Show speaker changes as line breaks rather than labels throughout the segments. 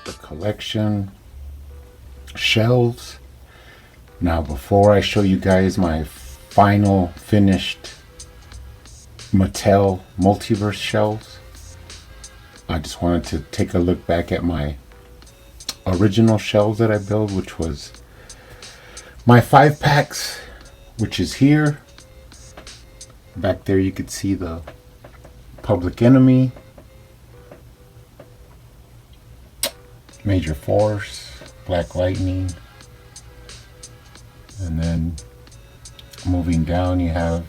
the collection shelves. Now, before I show you guys my final finished Mattel Multiverse shelves, I just wanted to take a look back at my original shelves that I built, which was my 5-packs, which is here. Back there you could see the Public Enemy, Major Force, Black Lightning, and then moving down you have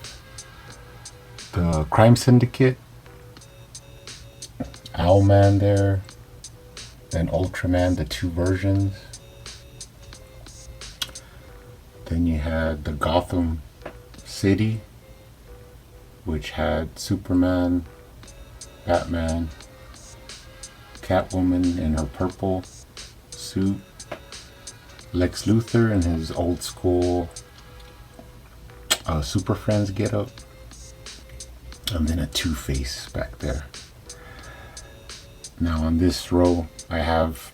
the Crime Syndicate, Owlman there, then Ultraman, the 2 versions. Then you had the Gotham City, which had Superman, Batman, Catwoman in her purple suit, Lex Luthor in his old school Super Friends getup, and then a Two-Face back there. Now on this row I have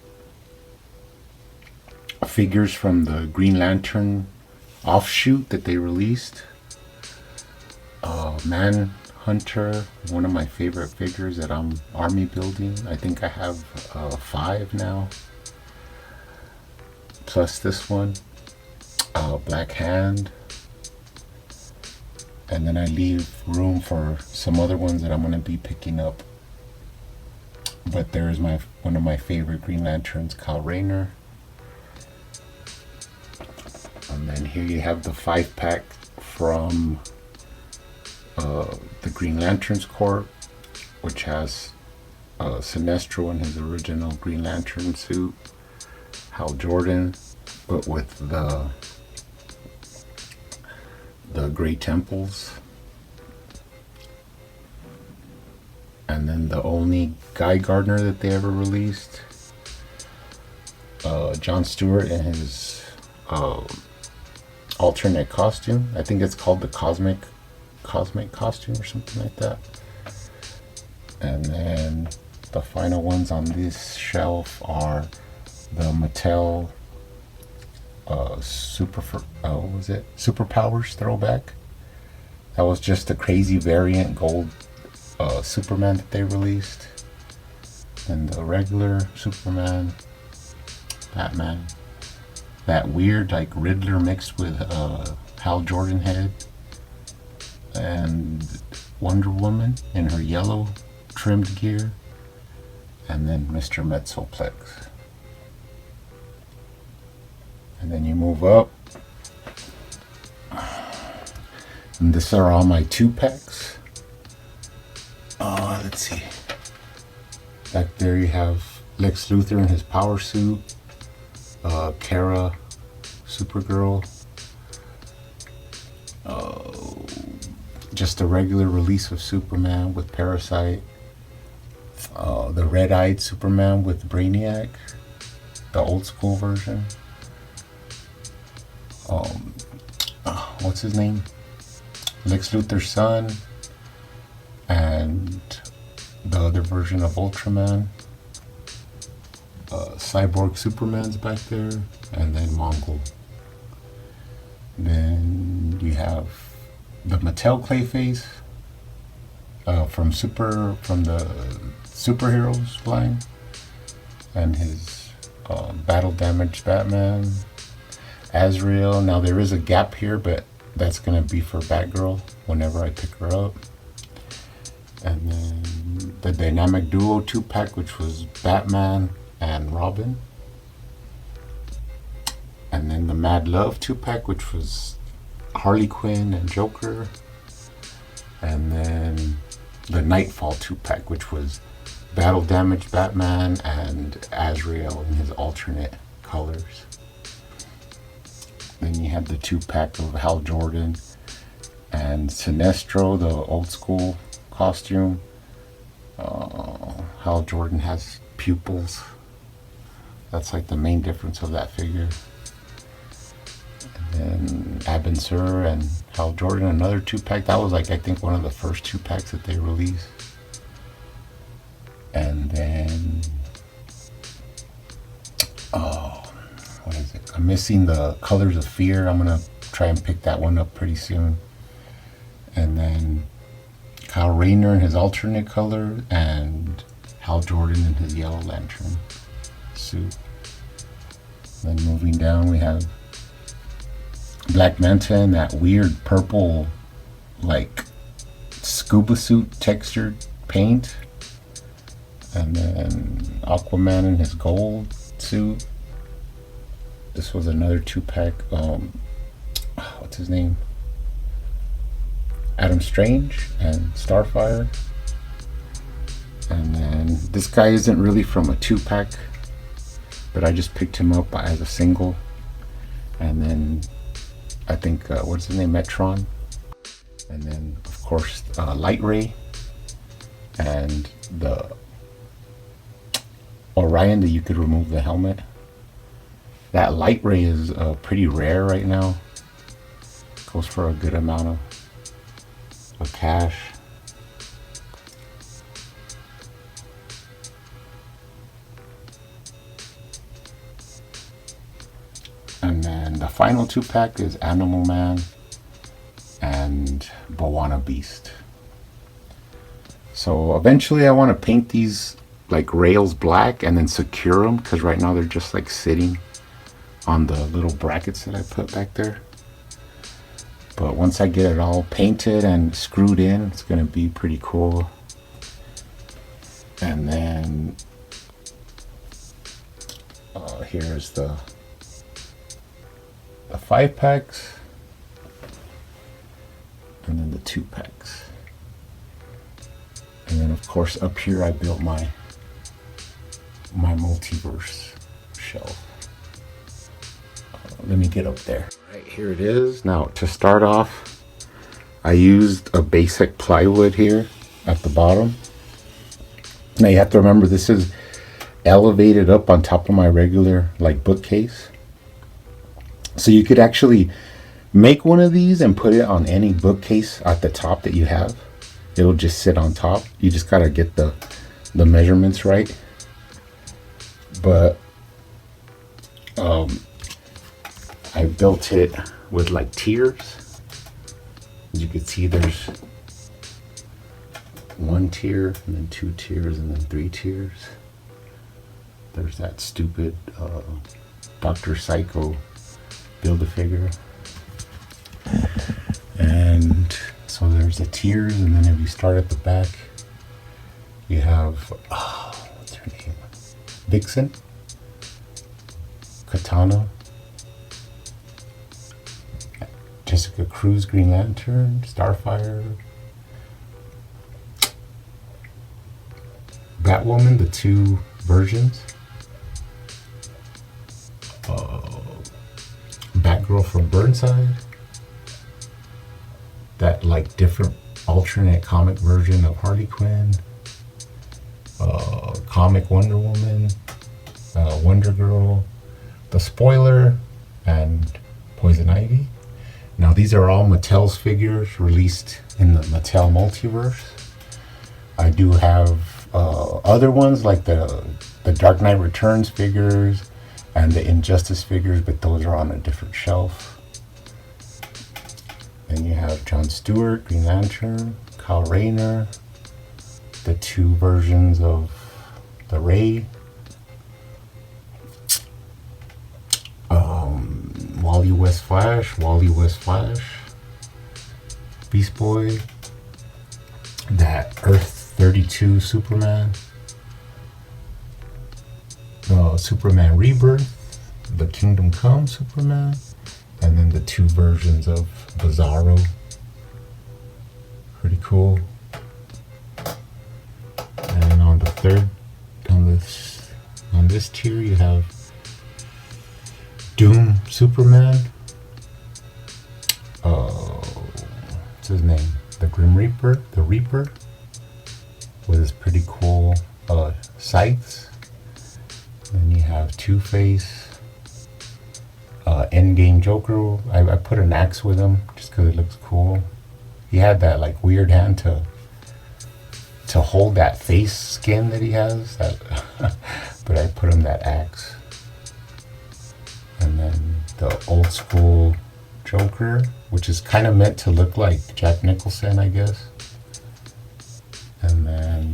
figures from the Green Lantern offshoot that they released. Manhunter, one of my favorite figures that I'm army building. I think I have 5 now, plus this one, Black Hand, and then I leave room for some other ones that I'm going to be picking up. But there is one of my favorite Green Lanterns, Kyle Rayner. And then here you have the 5-pack from the Green Lanterns Corps, which has Sinestro in his original Green Lantern suit, Hal Jordan, but with the gray temples. And then the only Guy Gardner that they ever released, Jon Stewart in his alternate costume. I think it's called the cosmic costume or something like that. And then the final ones on this shelf are the Mattel Superpowers throwback. That was just a crazy variant gold Superman that they released, and the regular Superman, Batman, that weird like Riddler mixed with Hal Jordan head, and Wonder Woman in her yellow trimmed gear, and then Mr. Metzoplex. And then you move up, and these are all my 2-packs. Let's see. Back there you have Lex Luthor in his power suit, Kara, Supergirl, just a regular release of Superman with Parasite, the red-eyed Superman with Brainiac, the old school version. What's his name? Lex Luthor's son, and the other version of Ultraman. Cyborg Superman's back there, and then Mongol. Then you have the Mattel Clayface from the superheroes line, and his battle damaged Batman. Azrael. Now there is a gap here, but that's gonna be for Batgirl whenever I pick her up. And then the Dynamic Duo 2-pack, which was Batman and Robin. And then the Mad Love 2-pack, which was Harley Quinn and Joker. And then the Nightfall 2-pack, which was Battle Damaged Batman and Azrael in his alternate colors. Then you have the 2-pack of Hal Jordan and Sinestro, the old school costume. Hal Jordan has pupils. That's like the main difference of that figure. And then Abin Sur and Hal Jordan, another 2-pack. That was like, I think, one of the first 2-packs that they released. And then I'm missing the Colors of Fear. I'm gonna try and pick that one up pretty soon. And then Kyle Rayner in his alternate color, and Hal Jordan in his Yellow Lantern suit. Then moving down, we have Black Manta in that weird purple, like scuba suit textured paint. And then Aquaman in his gold suit. This was another 2-pack. What's his name? Adam Strange and Starfire. And then this guy isn't really from a 2-pack, but I just picked him up as a single. And then I think, what's his name? Metron. And then, of course, Light Ray. And the Orion that you could remove the helmet. That Light Ray is pretty rare right now. Goes for a good amount of cash. And then the final 2-pack is Animal Man and Bawana Beast. So eventually I want to paint these like rails black and then secure them, because right now they're just like sitting on the little brackets that I put back there. But once I get it all painted and screwed in, it's gonna be pretty cool. And then here's the 5-packs, and then the 2-packs. And then of course up here I built my Multiverse shelf. Let me get up there. Right, here it is. Now to start off, I used a basic plywood here at the bottom. Now you have to remember, this is elevated up on top of my regular like bookcase. So you could actually make one of these and put it on any bookcase at the top that you have. It'll just sit on top. You just gotta get the measurements right. But I built it with like tiers. As you can see, there's 1 tier, and then 2 tiers, and then 3 tiers. There's that stupid Dr. Psycho Build-A-Figure. And so there's the tiers, and then if you start at the back, you have, what's her name? Vixen, Katana, Jessica Cruz, Green Lantern, Starfire, Batwoman, the 2 versions, Batgirl from Burnside, that like different alternate comic version of Harley Quinn, comic Wonder Woman, Wonder Girl, the Spoiler, and Poison Ivy. Now these are all Mattel's figures released in the Mattel Multiverse. I do have other ones like the Dark Knight Returns figures and the Injustice figures, but those are on a different shelf. Then you have Jon Stewart, Green Lantern, Kyle Rayner, the 2 versions of the Ray, Wally West Flash, Beast Boy, that Earth 32 Superman, Superman Rebirth, the Kingdom Come Superman, and then the 2 versions of Bizarro. Pretty cool. And on this tier you have Doom Superman. What's his name? The Grim Reaper, the Reaper, with his pretty cool scythes. Then you have Two-Face, Endgame Joker. I put an axe with him just because it looks cool. He had that like weird hand to hold that face skin that he has. But I put him that axe. And then the old school Joker, which is kind of meant to look like Jack Nicholson, I guess. And then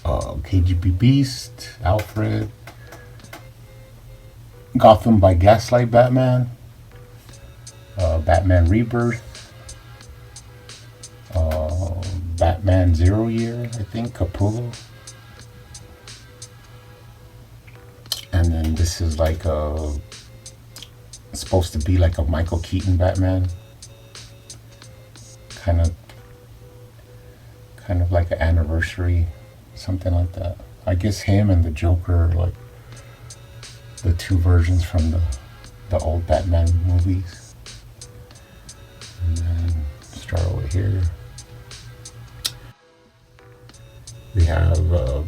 KGB Beast, Alfred, Gotham by Gaslight Batman, Batman Rebirth, Batman Zero Year, I think, Capullo. And then this is like it's supposed to be like a Michael Keaton Batman. Kind of like an anniversary, something like that. I guess him and the Joker are like the two versions from the old Batman movies. And then start over here. We have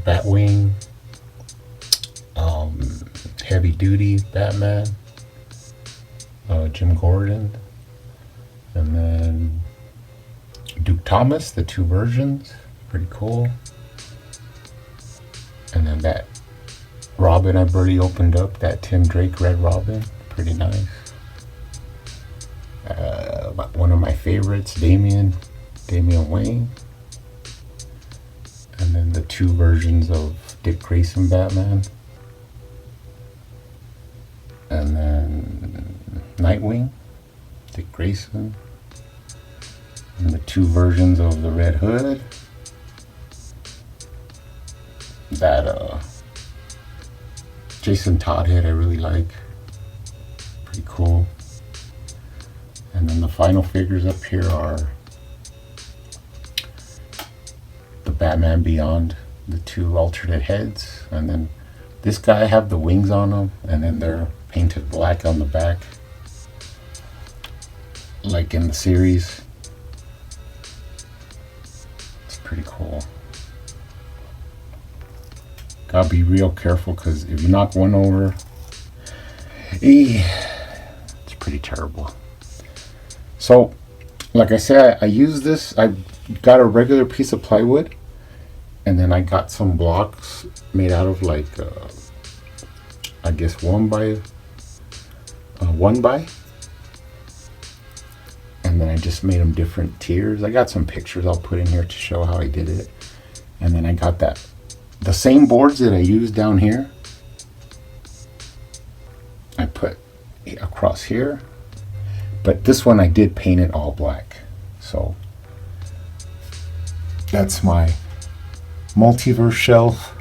Batwing, Heavy Duty Batman, Jim Gordon, and then Duke Thomas, the two versions, pretty cool. And then that Robin I've already opened up, that Tim Drake Red Robin, pretty nice. One of my favorites, Damian Wayne. And then the two versions of Dick Grayson Batman. And then Nightwing, Dick Grayson. And the two versions of the Red Hood. That Jason Todd head I really like. Pretty cool. And then the final figures up here are the Batman Beyond, the two alternate heads. And then this guy have the wings on them, and then they're painted black on the back, like in the series. It's pretty cool. Gotta be real careful, because if you knock one over, it's pretty terrible. So, like I said, I use this. I got a regular piece of plywood, and then I got some blocks made out of like, I guess one by, and then I just made them different tiers. I got some pictures I'll put in here to show how I did it. And then I got the same boards that I used down here, I put across here, but this one I did paint it all black. So that's my Multiverse shelf.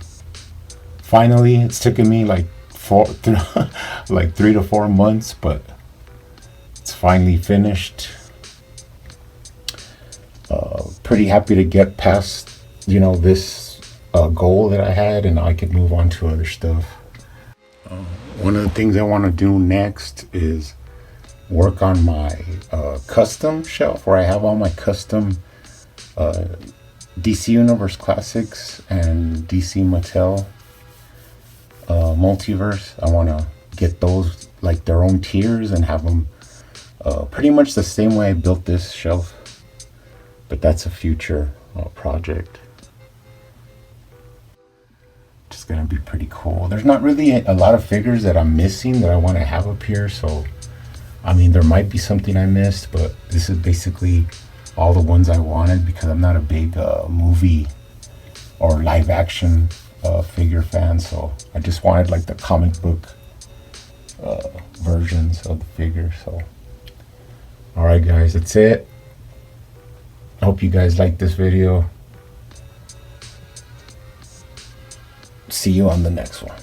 Finally, it's taken me like 3 to 4 months, but it's finally finished. Pretty happy to get past, this goal that I had, and I could move on to other stuff. One of the things I want to do next is work on my custom shelf, where I have all my custom DC Universe Classics and DC Mattel Multiverse. I want to get those like their own tiers and have them pretty much the same way I built this shelf, but that's a future project. Just gonna be pretty cool. There's not really a lot of figures that I'm missing that I want to have up here, so I mean there might be something I missed, but this is basically all the ones I wanted, because I'm not a big movie or live action figure fan, so I just wanted like the comic book versions of the figure. So alright guys, that's it. I hope you guys liked this video. See you on the next one.